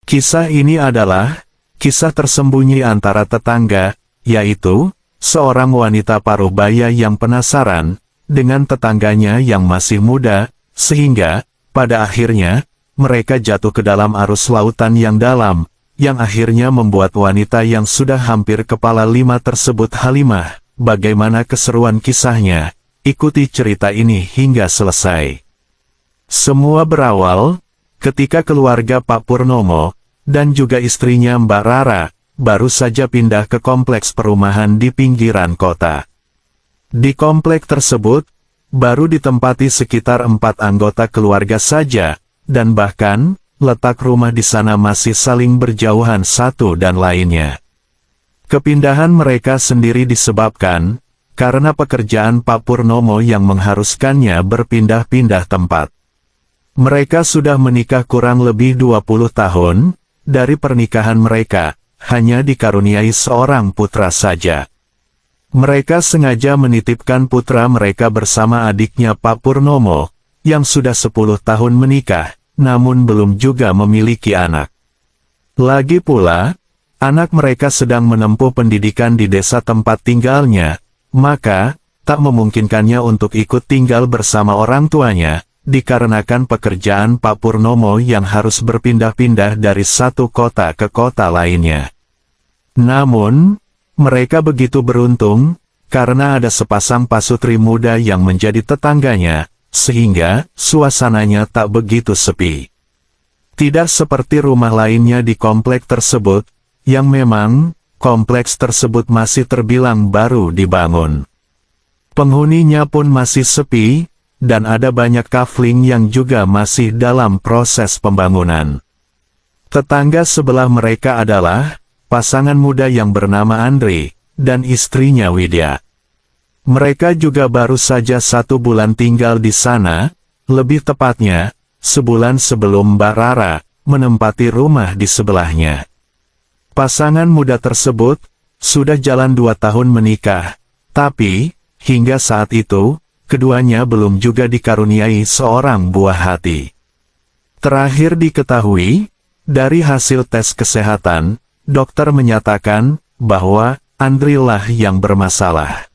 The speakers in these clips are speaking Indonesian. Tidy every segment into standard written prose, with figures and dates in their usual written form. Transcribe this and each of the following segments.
Kisah ini adalah kisah tersembunyi antara tetangga, yaitu seorang wanita paruh baya yang penasaran dengan tetangganya yang masih muda, sehingga pada akhirnya mereka jatuh ke dalam arus lautan yang dalam, yang akhirnya membuat wanita yang sudah hampir kepala 5 tersebut halimah. Bagaimana keseruan kisahnya? Ikuti cerita ini hingga selesai. Semua berawal ketika keluarga Pak Purnomo dan juga istrinya Mbak Rara baru saja pindah ke kompleks perumahan di pinggiran kota. Di kompleks tersebut baru ditempati sekitar 4 anggota keluarga saja, dan bahkan letak rumah di sana masih saling berjauhan satu dan lainnya. Kepindahan mereka sendiri disebabkan karena pekerjaan Pak Purnomo yang mengharuskannya berpindah-pindah tempat. Mereka sudah menikah kurang lebih 20 tahun, dari pernikahan mereka, hanya dikaruniai seorang putra saja. Mereka sengaja menitipkan putra mereka bersama adiknya Pak Purnomo, yang sudah 10 tahun menikah, namun belum juga memiliki anak. Lagi pula, anak mereka sedang menempuh pendidikan di desa tempat tinggalnya, maka tak memungkinkannya untuk ikut tinggal bersama orang tuanya, dikarenakan pekerjaan Pak Purnomo yang harus berpindah-pindah dari satu kota ke kota lainnya. Namun, mereka begitu beruntung, karena ada sepasang pasutri muda yang menjadi tetangganya, sehingga suasananya tak begitu sepi. Tidak seperti rumah lainnya di kompleks tersebut, yang memang kompleks tersebut masih terbilang baru dibangun. Penghuninya pun masih sepi, dan ada banyak kafling yang juga masih dalam proses pembangunan. Tetangga sebelah mereka adalah pasangan muda yang bernama Andri dan istrinya Widya. Mereka juga baru saja 1 bulan tinggal di sana, lebih tepatnya sebulan sebelum Mbak Rara menempati rumah di sebelahnya. Pasangan muda tersebut sudah jalan 2 tahun menikah, tapi hingga saat itu keduanya belum juga dikaruniai seorang buah hati. Terakhir diketahui, dari hasil tes kesehatan, dokter menyatakan bahwa Andri lah yang bermasalah.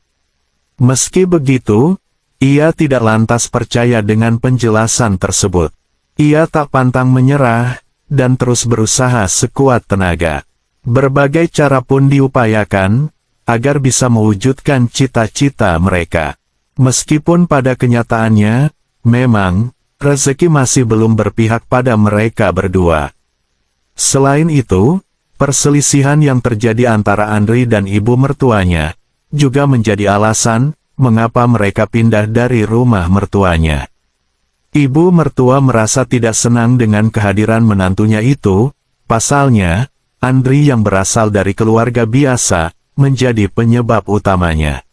Meski begitu, ia tidak lantas percaya dengan penjelasan tersebut. Ia tak pantang menyerah, dan terus berusaha sekuat tenaga. Berbagai cara pun diupayakan, agar bisa mewujudkan cita-cita mereka. Meskipun pada kenyataannya, memang, rezeki masih belum berpihak pada mereka berdua. Selain itu, perselisihan yang terjadi antara Andri dan ibu mertuanya, juga menjadi alasan, mengapa mereka pindah dari rumah mertuanya. Ibu mertua merasa tidak senang dengan kehadiran menantunya itu, pasalnya, Andri yang berasal dari keluarga biasa, menjadi penyebab utamanya.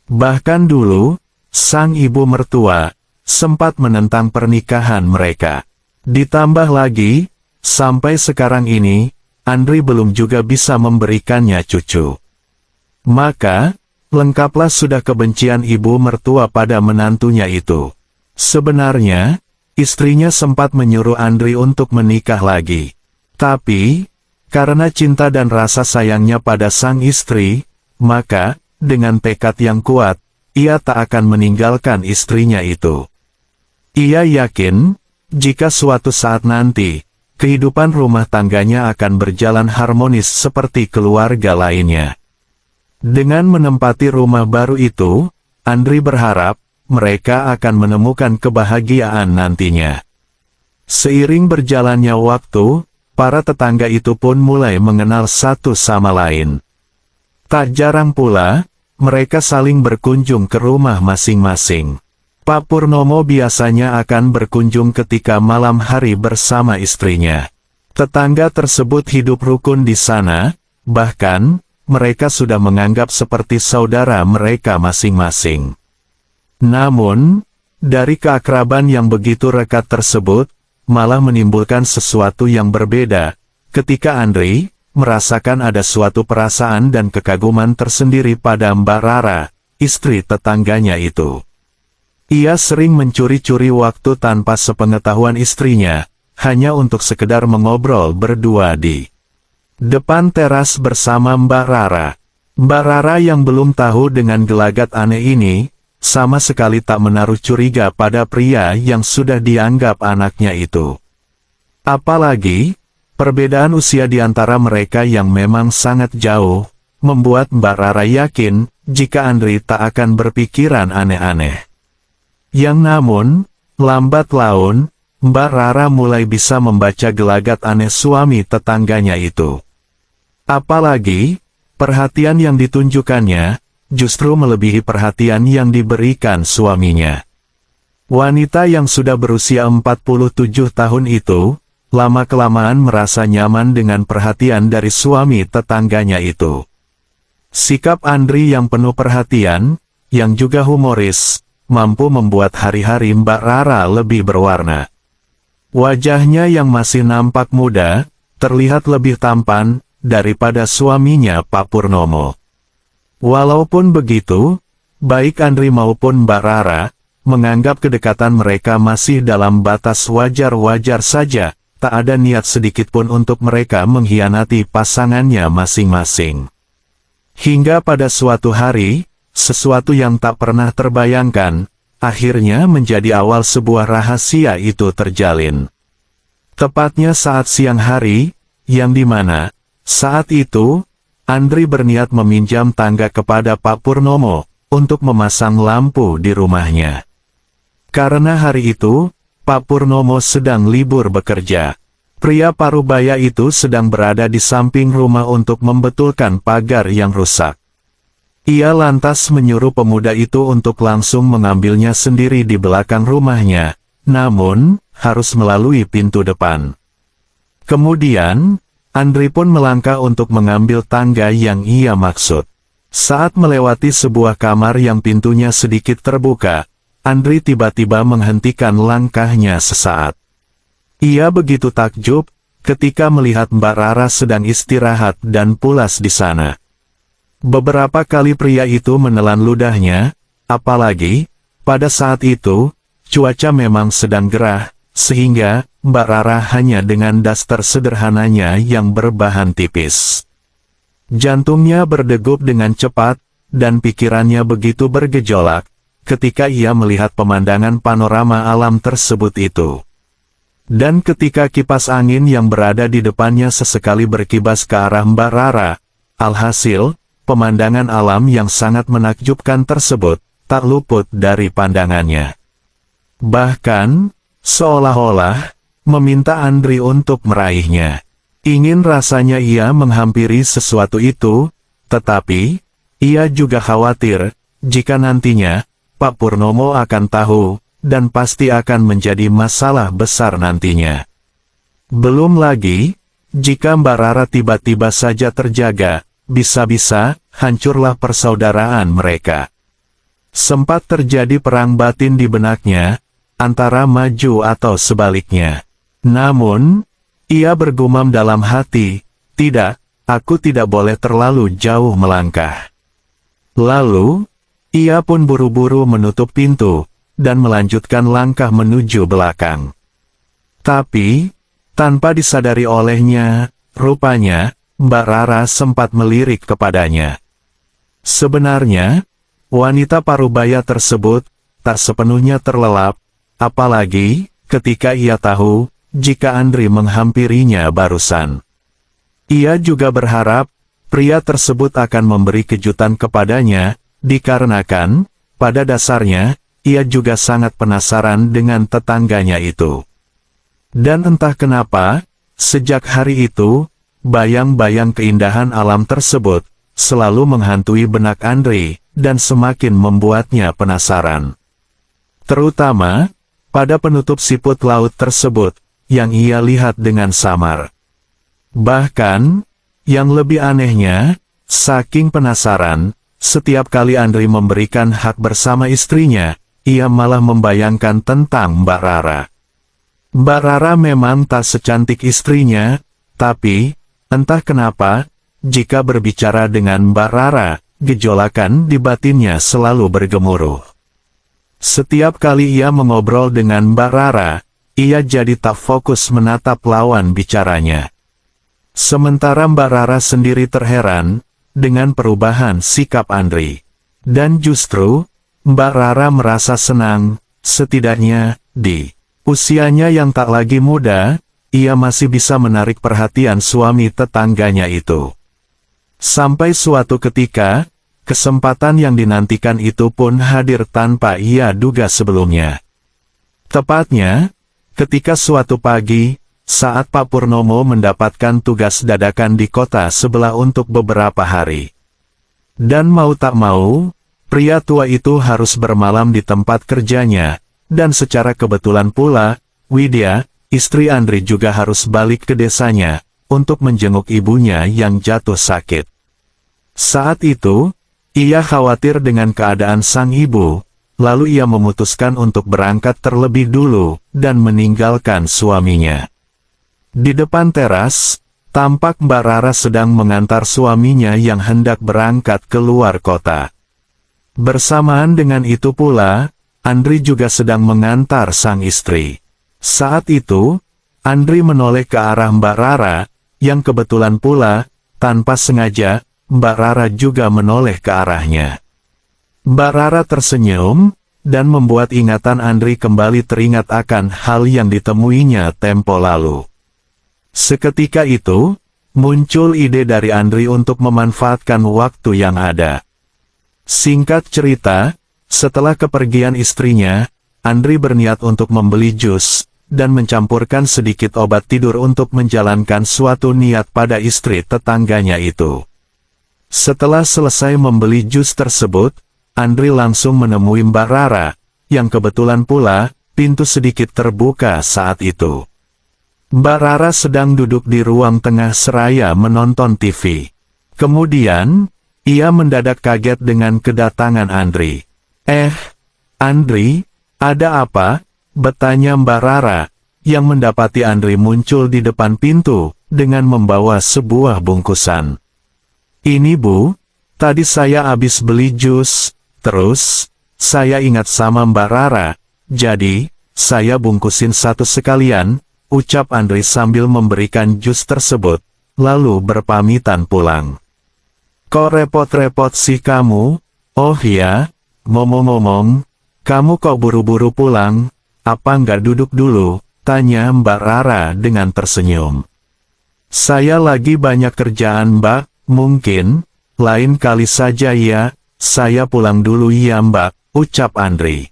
Bahkan dulu, sang ibu mertua sempat menentang pernikahan mereka. Ditambah lagi, sampai sekarang ini, Andri belum juga bisa memberikannya cucu. Maka, lengkaplah sudah kebencian ibu mertua pada menantunya itu. Sebenarnya, istrinya sempat menyuruh Andri untuk menikah lagi. Tapi, karena cinta dan rasa sayangnya pada sang istri, maka, dengan tekad yang kuat, ia tak akan meninggalkan istrinya itu. Ia yakin, jika suatu saat nanti, kehidupan rumah tangganya akan berjalan harmonis seperti keluarga lainnya. Dengan menempati rumah baru itu, Andri berharap, mereka akan menemukan kebahagiaan nantinya. Seiring berjalannya waktu, para tetangga itu pun mulai mengenal satu sama lain. Tak jarang pula, mereka saling berkunjung ke rumah masing-masing. Pak Purnomo biasanya akan berkunjung ketika malam hari bersama istrinya. Tetangga tersebut hidup rukun di sana, bahkan, mereka sudah menganggap seperti saudara mereka masing-masing. Namun, dari keakraban yang begitu rekat tersebut, malah menimbulkan sesuatu yang berbeda, ketika Andri merasakan ada suatu perasaan dan kekaguman tersendiri pada Mbak Rara, istri tetangganya itu. Ia sering mencuri-curi waktu tanpa sepengetahuan istrinya, hanya untuk sekedar mengobrol berdua di depan teras bersama Mbak Rara. Mbak Rara yang belum tahu dengan gelagat aneh ini, sama sekali tak menaruh curiga pada pria yang sudah dianggap anaknya itu. Apalagi, perbedaan usia di antara mereka yang memang sangat jauh, membuat Mbak Rara yakin, jika Andri tak akan berpikiran aneh-aneh. Yang namun, lambat laun, Mbak Rara mulai bisa membaca gelagat aneh suami tetangganya itu. Apalagi, perhatian yang ditunjukkannya, justru melebihi perhatian yang diberikan suaminya. Wanita yang sudah berusia 47 tahun itu, lama-kelamaan merasa nyaman dengan perhatian dari suami tetangganya itu. Sikap Andri yang penuh perhatian, yang juga humoris, mampu membuat hari-hari Mbak Rara lebih berwarna. Wajahnya yang masih nampak muda, terlihat lebih tampan daripada suaminya Pak Purnomo. Walaupun begitu, baik Andri maupun Mbak Rara, menganggap kedekatan mereka masih dalam batas wajar-wajar saja, tak ada niat sedikitpun untuk mereka mengkhianati pasangannya masing-masing. Hingga pada suatu hari, sesuatu yang tak pernah terbayangkan, akhirnya menjadi awal sebuah rahasia itu terjalin. Tepatnya saat siang hari, yang dimana, saat itu, Andri berniat meminjam tangga kepada Pak Purnomo, untuk memasang lampu di rumahnya. Karena hari itu, Pak Purnomo sedang libur bekerja. Pria parubaya itu sedang berada di samping rumah untuk membetulkan pagar yang rusak. Ia lantas menyuruh pemuda itu untuk langsung mengambilnya sendiri di belakang rumahnya, namun, harus melalui pintu depan. Kemudian, Andri pun melangkah untuk mengambil tangga yang ia maksud. Saat melewati sebuah kamar yang pintunya sedikit terbuka, Andri tiba-tiba menghentikan langkahnya sesaat. Ia begitu takjub, ketika melihat Mbak Rara sedang istirahat dan pulas di sana. Beberapa kali pria itu menelan ludahnya, apalagi, pada saat itu, cuaca memang sedang gerah, sehingga, Mbak Rara hanya dengan daster sederhananya yang berbahan tipis. Jantungnya berdegup dengan cepat, dan pikirannya begitu bergejolak, ketika ia melihat pemandangan panorama alam tersebut itu. Dan ketika kipas angin yang berada di depannya sesekali berkibas ke arah Mbak Rara, alhasil, pemandangan alam yang sangat menakjubkan tersebut, tak luput dari pandangannya. Bahkan, seolah-olah, meminta Andri untuk meraihnya. Ingin rasanya ia menghampiri sesuatu itu, tetapi, ia juga khawatir, jika nantinya, Pak Purnomo akan tahu, dan pasti akan menjadi masalah besar nantinya. Belum lagi, jika Mbak Rara tiba-tiba saja terjaga, bisa-bisa, hancurlah persaudaraan mereka. Sempat terjadi perang batin di benaknya, antara maju atau sebaliknya. Namun, ia bergumam dalam hati, tidak, aku tidak boleh terlalu jauh melangkah. Lalu, ia pun buru-buru menutup pintu, dan melanjutkan langkah menuju belakang. Tapi, tanpa disadari olehnya, rupanya, Mbak Rara sempat melirik kepadanya. Sebenarnya, wanita parubaya tersebut, tak sepenuhnya terlelap, apalagi, ketika ia tahu, jika Andri menghampirinya barusan. Ia juga berharap, pria tersebut akan memberi kejutan kepadanya, dikarenakan, pada dasarnya, ia juga sangat penasaran dengan tetangganya itu. Dan entah kenapa, sejak hari itu, bayang-bayang keindahan alam tersebut, selalu menghantui benak Andri, dan semakin membuatnya penasaran. Terutama, pada penutup siput laut tersebut, yang ia lihat dengan samar. Bahkan, yang lebih anehnya, saking penasaran, setiap kali Andri memberikan hak bersama istrinya, ia malah membayangkan tentang Mbak Rara. Mbak Rara memang tak secantik istrinya, tapi, entah kenapa, jika berbicara dengan Mbak Rara, gejolakan di batinnya selalu bergemuruh. Setiap kali ia mengobrol dengan Mbak Rara, ia jadi tak fokus menatap lawan bicaranya. Sementara Mbak Rara sendiri terheran dengan perubahan sikap Andri. Dan justru, Mbak Rara merasa senang, setidaknya, di usianya yang tak lagi muda, ia masih bisa menarik perhatian suami tetangganya itu. Sampai suatu ketika, kesempatan yang dinantikan itu pun hadir tanpa ia duga sebelumnya. Tepatnya, ketika suatu pagi, saat Pak Purnomo mendapatkan tugas dadakan di kota sebelah untuk beberapa hari. Dan mau tak mau, pria tua itu harus bermalam di tempat kerjanya, dan secara kebetulan pula, Widya, istri Andri juga harus balik ke desanya, untuk menjenguk ibunya yang jatuh sakit. Saat itu, ia khawatir dengan keadaan sang ibu, lalu ia memutuskan untuk berangkat terlebih dulu, dan meninggalkan suaminya. Di depan teras, tampak Mbak Rara sedang mengantar suaminya yang hendak berangkat keluar kota. Bersamaan dengan itu pula, Andri juga sedang mengantar sang istri. Saat itu, Andri menoleh ke arah Mbak Rara, yang kebetulan pula, tanpa sengaja, Mbak Rara juga menoleh ke arahnya. Mbak Rara tersenyum, dan membuat ingatan Andri kembali teringat akan hal yang ditemuinya tempo lalu. Seketika itu, muncul ide dari Andri untuk memanfaatkan waktu yang ada. Singkat cerita, setelah kepergian istrinya, Andri berniat untuk membeli jus, dan mencampurkan sedikit obat tidur untuk menjalankan suatu niat pada istri tetangganya itu. Setelah selesai membeli jus tersebut, Andri langsung menemui Mbak Rara, yang kebetulan pula, pintu sedikit terbuka saat itu. Mbak Rara sedang duduk di ruang tengah seraya menonton TV. Kemudian, ia mendadak kaget dengan kedatangan Andri. Andri, ada apa?" bertanya Mbak Rara, yang mendapati Andri muncul di depan pintu, dengan membawa sebuah bungkusan. "Ini Bu, tadi saya habis beli jus, terus, saya ingat sama Mbak Rara, jadi, saya bungkusin satu sekalian," ucap Andri sambil memberikan jus tersebut, lalu berpamitan pulang. "Kok repot-repot sih kamu? Oh ya, ngomong-ngomong, kamu kok buru-buru pulang, apa nggak duduk dulu?" tanya Mbak Rara dengan tersenyum. "Saya lagi banyak kerjaan Mbak, mungkin, lain kali saja ya, saya pulang dulu ya Mbak," ucap Andri.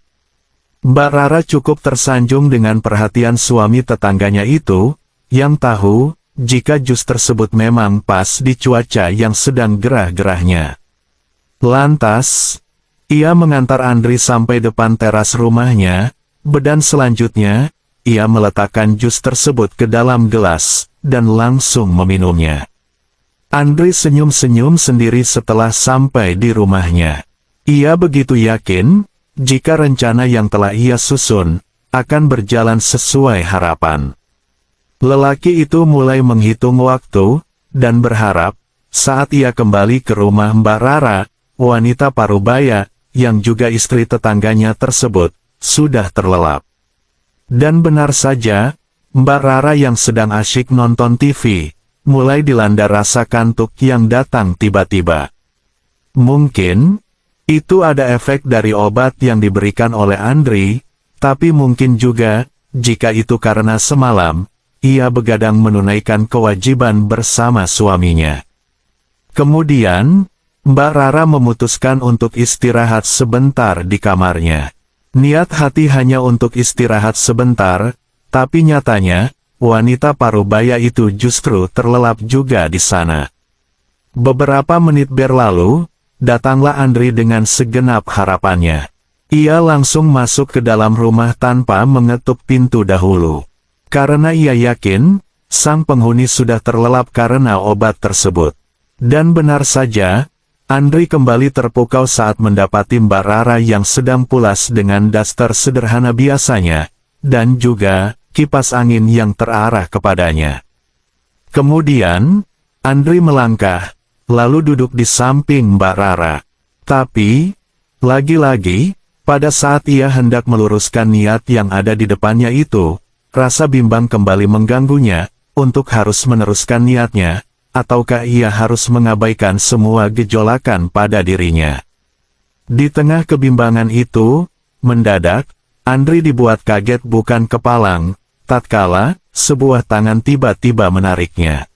Mbak Rara cukup tersanjung dengan perhatian suami tetangganya itu, yang tahu, jika jus tersebut memang pas di cuaca yang sedang gerah-gerahnya. Lantas, ia mengantar Andri sampai depan teras rumahnya, dan selanjutnya, ia meletakkan jus tersebut ke dalam gelas, dan langsung meminumnya. Andri senyum-senyum sendiri setelah sampai di rumahnya. Ia begitu yakin, jika rencana yang telah ia susun, akan berjalan sesuai harapan. Lelaki itu mulai menghitung waktu, dan berharap, saat ia kembali ke rumah Mbak Rara, wanita parubaya, yang juga istri tetangganya tersebut, sudah terlelap. Dan benar saja, Mbak Rara yang sedang asyik nonton TV, mulai dilanda rasa kantuk yang datang tiba-tiba. Mungkin, itu ada efek dari obat yang diberikan oleh Andri, tapi mungkin juga, jika itu karena semalam, ia begadang menunaikan kewajiban bersama suaminya. Kemudian, Mbak Rara memutuskan untuk istirahat sebentar di kamarnya. Niat hati hanya untuk istirahat sebentar, tapi nyatanya, wanita parubaya itu justru terlelap juga di sana. Beberapa menit berlalu, datanglah Andri dengan segenap harapannya. Ia langsung masuk ke dalam rumah tanpa mengetuk pintu dahulu. Karena ia yakin, sang penghuni sudah terlelap karena obat tersebut. Dan benar saja, Andri kembali terpukau saat mendapati Mbak Rara yang sedang pulas dengan daster sederhana biasanya, dan juga kipas angin yang terarah kepadanya. Kemudian, Andri melangkah, lalu duduk di samping Mbak Rara. Tapi, lagi-lagi, pada saat ia hendak meluruskan niat yang ada di depannya itu, rasa bimbang kembali mengganggunya, untuk harus meneruskan niatnya, ataukah ia harus mengabaikan semua gejolakan pada dirinya. Di tengah kebimbangan itu, mendadak, Andri dibuat kaget bukan kepalang, tatkala, sebuah tangan tiba-tiba menariknya.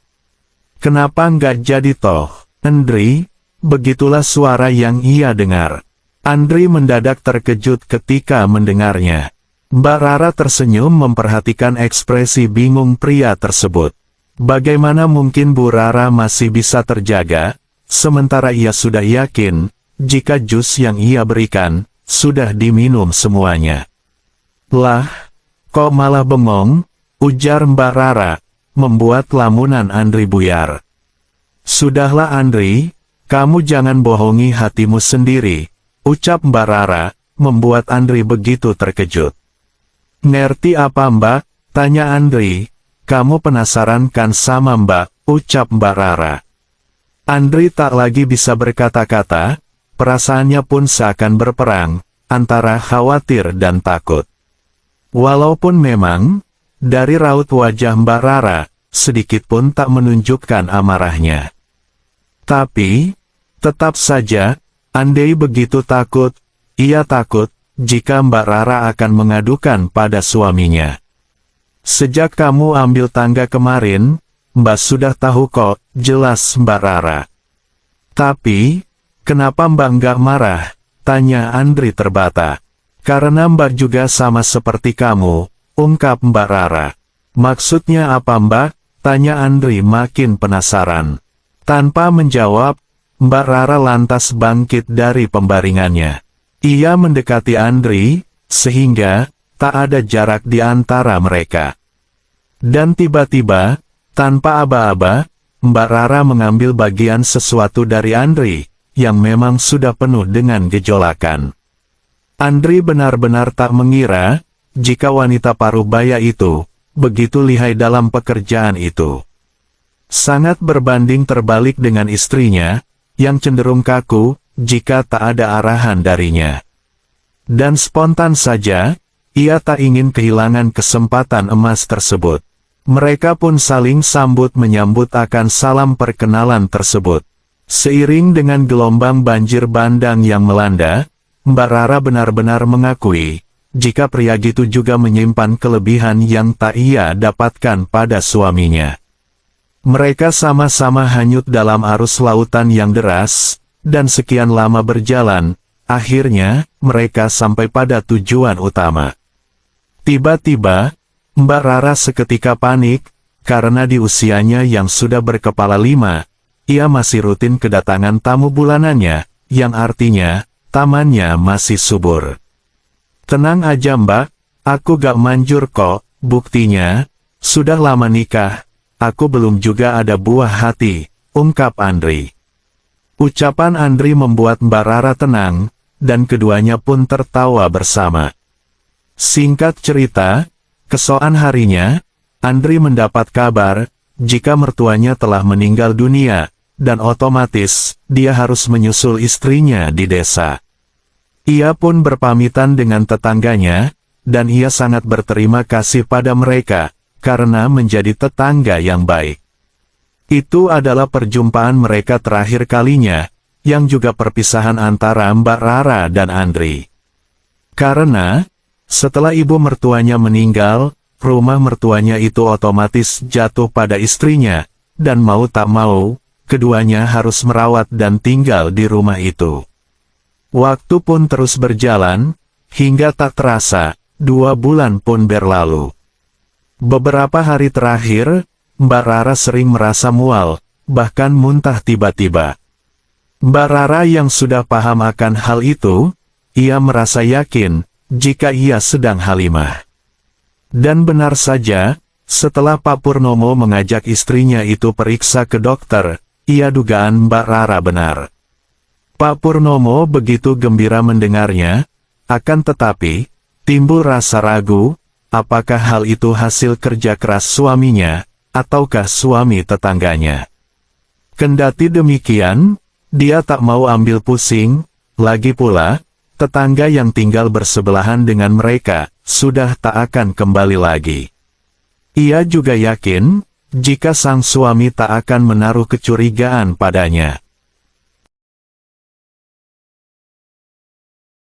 "Kenapa nggak jadi toh, Andri?" Begitulah suara yang ia dengar. Andri mendadak terkejut ketika mendengarnya. Mbak Rara tersenyum memperhatikan ekspresi bingung pria tersebut. Bagaimana mungkin Bu Rara masih bisa terjaga, sementara ia sudah yakin, jika jus yang ia berikan, sudah diminum semuanya. "Lah, kok malah bengong?" ujar Mbak Rara, membuat lamunan Andri buyar. "Sudahlah Andri, kamu jangan bohongi hatimu sendiri," ucap Mbak Rara, membuat Andri begitu terkejut. "Ngerti apa Mbak?" tanya Andri. "Kamu penasaran kan sama Mbak?" ucap Mbak Rara. Andri tak lagi bisa berkata-kata, perasaannya pun seakan berperang, antara khawatir dan takut. Walaupun memang, dari raut wajah Mbak Rara, sedikit pun tak menunjukkan amarahnya. Tapi, tetap saja, andai begitu takut, ia takut, jika Mbak Rara akan mengadukan pada suaminya. "Sejak kamu ambil tangga kemarin, Mbak sudah tahu kok," jelas Mbak Rara. "Tapi, kenapa Mbak nggak marah?" tanya Andri terbata. "Karena Mbak juga sama seperti kamu," ungkap Mbak Rara. "Maksudnya apa Mbak?" tanya Andri makin penasaran. Tanpa menjawab, Mbak Rara lantas bangkit dari pembaringannya. Ia mendekati Andri, sehingga tak ada jarak di antara mereka. Dan tiba-tiba, tanpa aba-aba, Mbak Rara mengambil bagian sesuatu dari Andri, yang memang sudah penuh dengan gejolakan. Andri benar-benar tak mengira, jika wanita parubaya itu, begitu lihai dalam pekerjaan itu. Sangat berbanding terbalik dengan istrinya, yang cenderung kaku, jika tak ada arahan darinya. Dan spontan saja, ia tak ingin kehilangan kesempatan emas tersebut. Mereka pun saling sambut menyambut akan salam perkenalan tersebut. Seiring dengan gelombang banjir bandang yang melanda, Mbak Rara benar-benar mengakui, jika pria itu juga menyimpan kelebihan yang tak ia dapatkan pada suaminya. Mereka sama-sama hanyut dalam arus lautan yang deras, dan sekian lama berjalan, akhirnya, mereka sampai pada tujuan utama. Tiba-tiba, Mbak Rara seketika panik, karena di usianya yang sudah berkepala 5, ia masih rutin kedatangan tamu bulanannya, yang artinya, tamannya masih subur. "Tenang aja Mbak, aku gak manjur kok, buktinya, sudah lama nikah, aku belum juga ada buah hati," ungkap Andri. Ucapan Andri membuat Mbak Rara tenang, dan keduanya pun tertawa bersama. Singkat cerita, keesokan harinya, Andri mendapat kabar, jika mertuanya telah meninggal dunia, dan otomatis, dia harus menyusul istrinya di desa. Ia pun berpamitan dengan tetangganya, dan ia sangat berterima kasih pada mereka, karena menjadi tetangga yang baik. Itu adalah perjumpaan mereka terakhir kalinya, yang juga perpisahan antara Mbak Rara dan Andri. Karena, setelah ibu mertuanya meninggal, rumah mertuanya itu otomatis jatuh pada istrinya, dan mau tak mau, keduanya harus merawat dan tinggal di rumah itu. Waktu pun terus berjalan, hingga tak terasa, 2 bulan pun berlalu. Beberapa hari terakhir, Mbak Rara sering merasa mual, bahkan muntah tiba-tiba. Mbak Rara yang sudah paham akan hal itu, ia merasa yakin, jika ia sedang halimah. Dan benar saja, setelah Pak Purnomo mengajak istrinya itu periksa ke dokter, ia dugaan Mbak Rara benar. Pak Purnomo begitu gembira mendengarnya, akan tetapi, timbul rasa ragu, apakah hal itu hasil kerja keras suaminya, ataukah suami tetangganya. Kendati demikian, dia tak mau ambil pusing, lagi pula, tetangga yang tinggal bersebelahan dengan mereka, sudah tak akan kembali lagi. Ia juga yakin, jika sang suami tak akan menaruh kecurigaan padanya.